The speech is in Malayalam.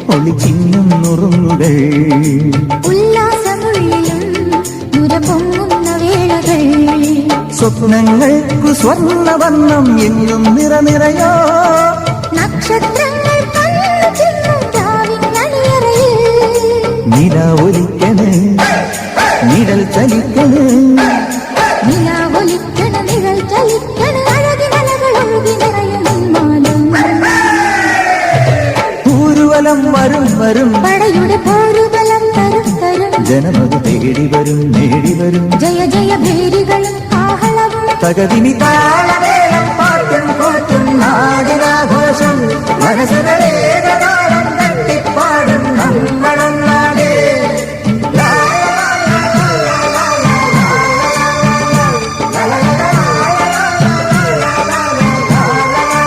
ഒളിച്ചിന്നും നുറുങ്ങുകൾ ഉല്ലാസമുള്ളിലും നുരപൊങ്ങുന്ന വേളകൾ സ്വപ്നങ്ങൾക്കു സ്വർണ്ണവർണ്ണം എങ്ങും നിറനിറയോ നക്ഷത്രങ്ങൾ നില ഒലിക്കണ് നിഴൽ ചലിക്കണ് നിഴൽ ചലിക്കണ് അഴകിനലകളൊഴുകി നിറയും പൂരുവലം വരും വരും പടയുടെ പോരുബലം തരും തരും ജനമത് തേടി വരും നേടി വരും ജയ ജയ ഭേരികളും ആഹളവും തകതിനി താളമേളം പാട്ടും കൂട്ടും നാടിനാഘോഷം മനസ്സുകളെ